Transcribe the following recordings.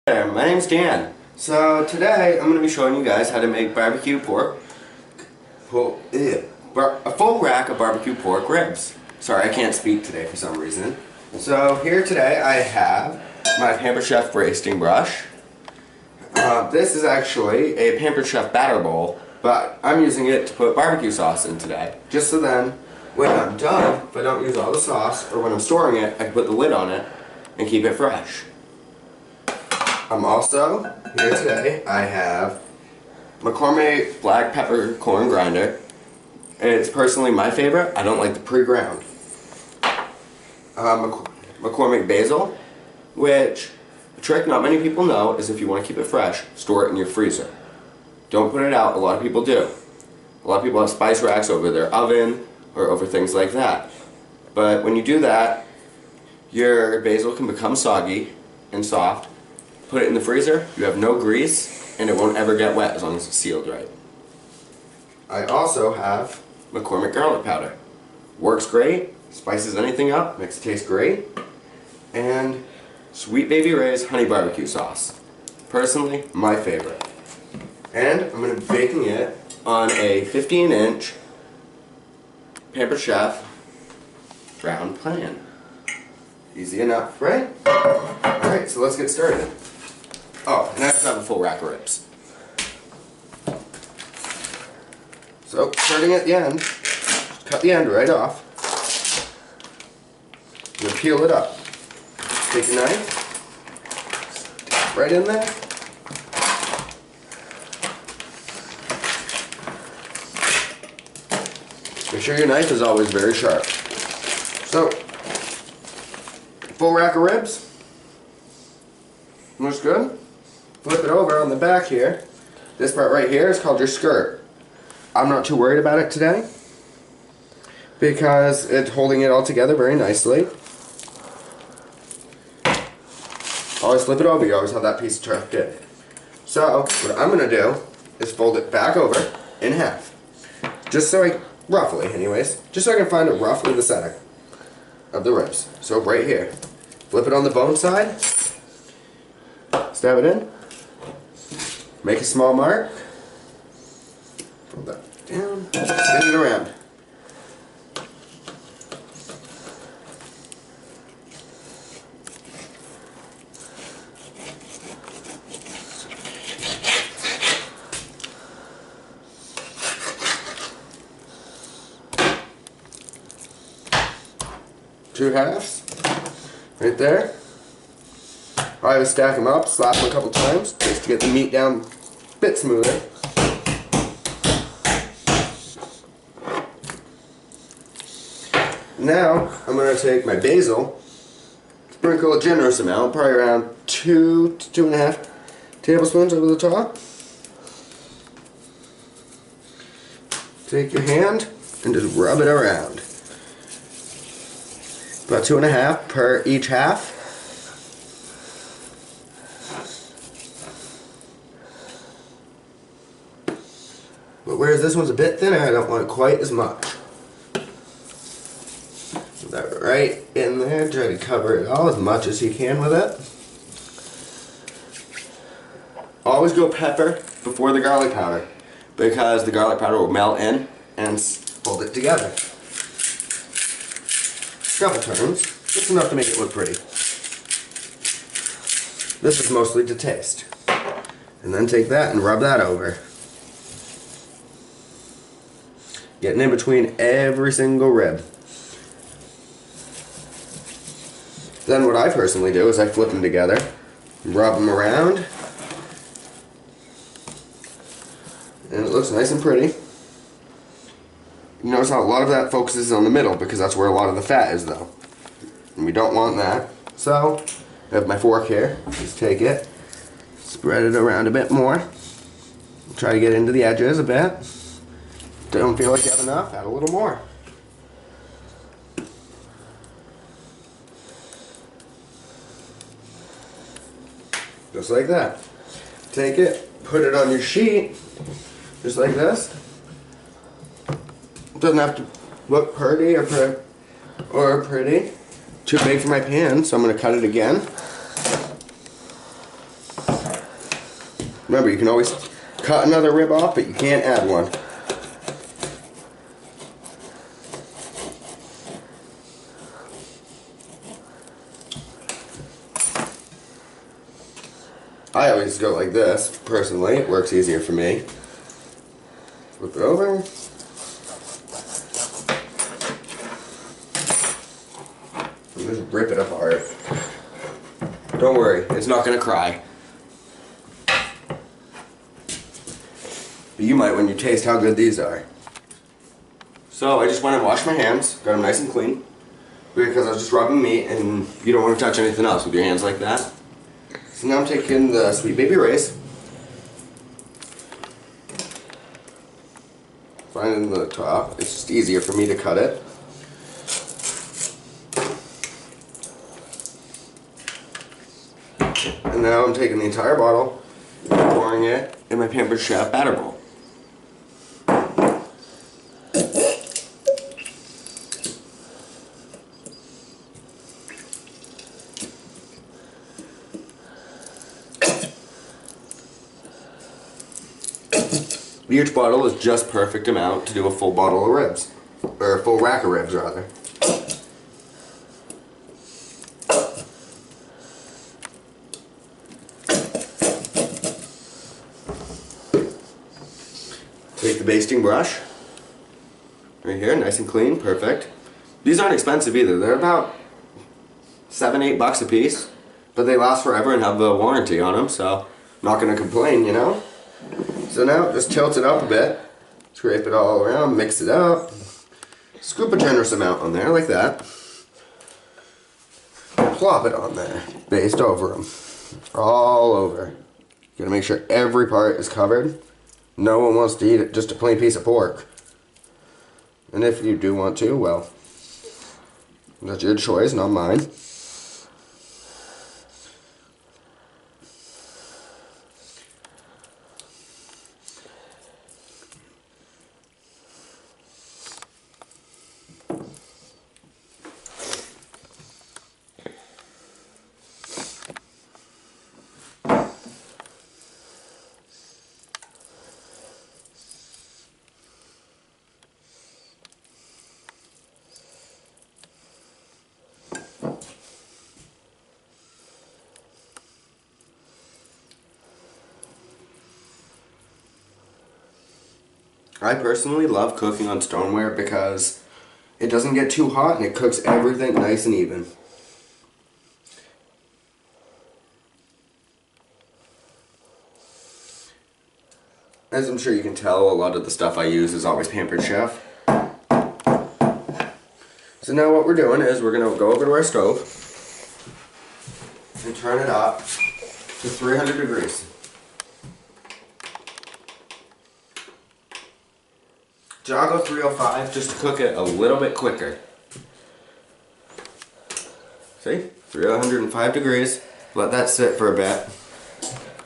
There, my name's Dan. So today I'm going to be showing you guys how to make barbecue pork, a full rack of barbecue pork ribs. Sorry, I can't speak today for some reason. So here today I have my Pampered Chef basting brush. This is actually a Pampered Chef batter bowl, but I'm using it to put barbecue sauce in today. Just so then, when I'm done, if I don't use all the sauce, or when I'm storing it, I can put the lid on it and keep it fresh. I'm also, here today, I have McCormick black peppercorn grinder. It's personally my favorite. I don't like the pre-ground. McCormick basil, which, a trick not many people know is if you want to keep it fresh, store it in your freezer. Don't put it out, a lot of people do. A lot of people have spice racks over their oven or over things like that. But when you do that, your basil can become soggy and soft. Put it in the freezer, you have no grease, and it won't ever get wet as long as it's sealed right. I also have McCormick garlic powder. Works great, spices anything up, makes it taste great. And Sweet Baby Ray's honey barbecue sauce. Personally, my favorite. And I'm going to be baking it on a 15-inch Pampered Chef round pan. Easy enough, right? Alright, so let's get started. Oh, and I have to have a full rack of ribs. So, starting at the end, cut the end right off. You'll peel it up. Take your knife, stick it right in there. Make sure your knife is always very sharp. So, full rack of ribs. Looks good. Flip it over on the back here. This part right here is called your skirt. I'm not too worried about it today because it's holding it all together very nicely. Always flip it over, you always have that piece tucked in. So, what I'm going to do is fold it back over in half. Just so I, roughly anyways, just so I can find it roughly the center of the ribs. So right here. Flip it on the bone side. Stab it in. Make a small mark. Fold that down. Spin it around. Two halves. Right there. I always stack them up, slap them a couple times, just to get the meat down a bit smoother. Now, I'm going to take my basil, sprinkle a generous amount, probably around 2 to 2.5 tablespoons over the top. Take your hand and just rub it around. About 2.5 per each half. But whereas this one's a bit thinner, I don't want quite as much. Put that right in there, try to cover it all as much as you can with it. Always go pepper before the garlic powder, because the garlic powder will melt in and hold it together. Couple turns, just enough to make it look pretty. This is mostly to taste. And then take that and rub that over. Getting in between every single rib. Then what I personally do is I flip them together, rub them around, and it looks nice and pretty. You notice how a lot of that focuses on the middle because that's where a lot of the fat is though. And we don't want that. So, I have my fork here. Just take it, spread it around a bit more. Try to get into the edges a bit. Don't feel like you have enough, add a little more. Just like that. Take it, put it on your sheet, just like this. It doesn't have to look pretty or pretty. Too big for my pan, so I'm going to cut it again. Remember, you can always cut another rib off, but you can't add one. I always go like this, personally. It works easier for me. Flip it over. And just rip it apart. Don't worry, it's not gonna cry. But you might when you taste how good these are. So I just went and washed my hands, got them nice and clean, because I was just rubbing meat and you don't want to touch anything else with your hands like that. So now I'm taking the Sweet Baby Ray's, finding the top. It's just easier for me to cut it. And now I'm taking the entire bottle and pouring it in my Pampered Chef batter bowl. Each bottle is just perfect amount to do a full bottle of ribs. Or a full rack of ribs, rather. Take the basting brush. Right here, nice and clean, perfect. These aren't expensive either. They're about $7-8 a piece. But they last forever and have a warranty on them, so I'm not going to complain, you know? So now just tilt it up a bit, scrape it all around, mix it up, scoop a generous amount on there like that, plop it on there, based over them, all over. You gotta make sure every part is covered. No one wants to eat it just a plain piece of pork. And if you do want to, well, that's your choice, not mine. I personally love cooking on stoneware because it doesn't get too hot and it cooks everything nice and even. As I'm sure you can tell, a lot of the stuff I use is always Pampered Chef. So now what we're doing is we're going to go over to our stove and turn it up to 300 degrees. I'll go 305 just to cook it a little bit quicker. See? 305 degrees. Let that sit for a bit.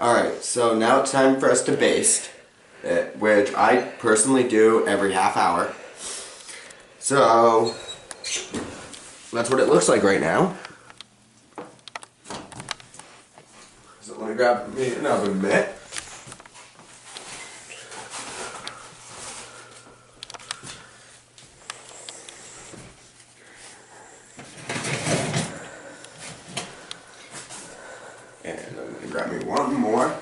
Alright, so now it's time for us to baste it, which I personally do every half hour. So that's what it looks like right now. So let me grab me an oven mitt. And I'm going to grab me one more.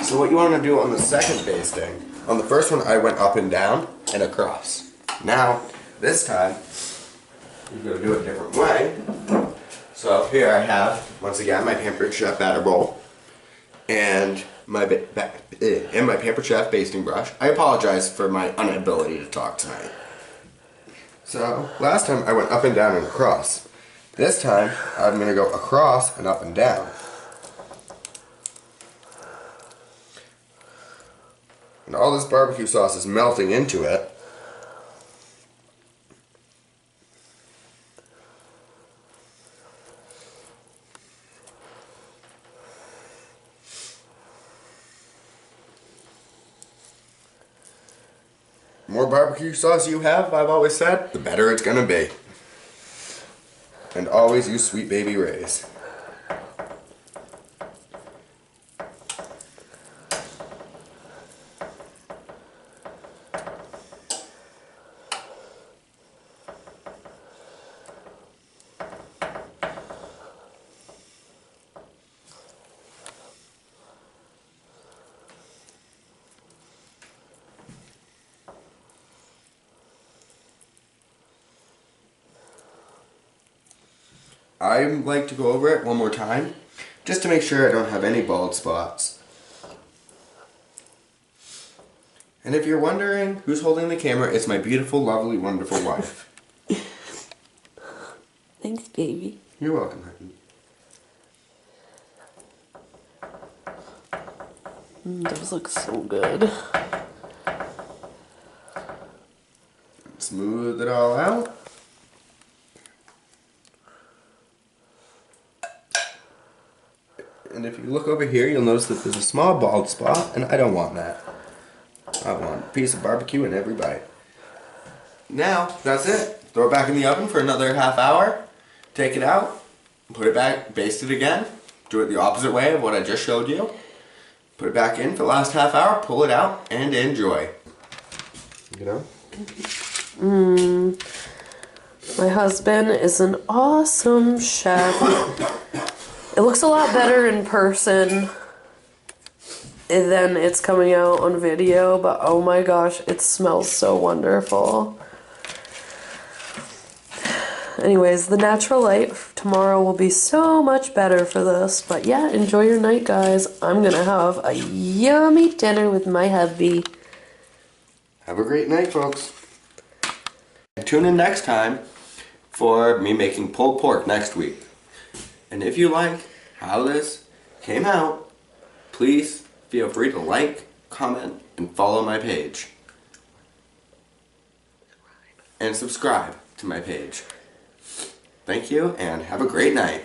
So what you want to do on the second basting, on the first one I went up and down and across. Now, this time, you're going to do it a different way. So up here I have, once again, my Pampered Chef batter bowl and my Pampered Chef basting brush. I apologize for my inability to talk tonight. So, last time I went up and down and across. This time, I'm going to go across and up and down. And all this barbecue sauce is melting into it. The more barbecue sauce you have, I've always said, the better it's gonna be. And always use Sweet Baby Ray's. I like to go over it one more time, just to make sure I don't have any bald spots. And if you're wondering who's holding the camera, it's my beautiful, lovely, wonderful wife. Thanks, baby. You're welcome, honey. Those look so good. Smooth it all out. And if you look over here, you'll notice that there's a small bald spot, and I don't want that. I want a piece of barbecue in every bite. Now, that's it. Throw it back in the oven for another half hour. Take it out, put it back, baste it again. Do it the opposite way of what I just showed you. Put it back in for the last half hour, pull it out, and enjoy. You know? My husband is an awesome chef. It looks a lot better in person than it's coming out on video, but oh my gosh, it smells so wonderful. Anyways, the natural light tomorrow will be so much better for this, but yeah, enjoy your night, guys. I'm gonna have a yummy dinner with my hubby. Have a great night, folks. And tune in next time for me making pulled pork next week. And if you like how this came out, please feel free to like, comment, and follow my page. And subscribe to my page. Thank you, and have a great night.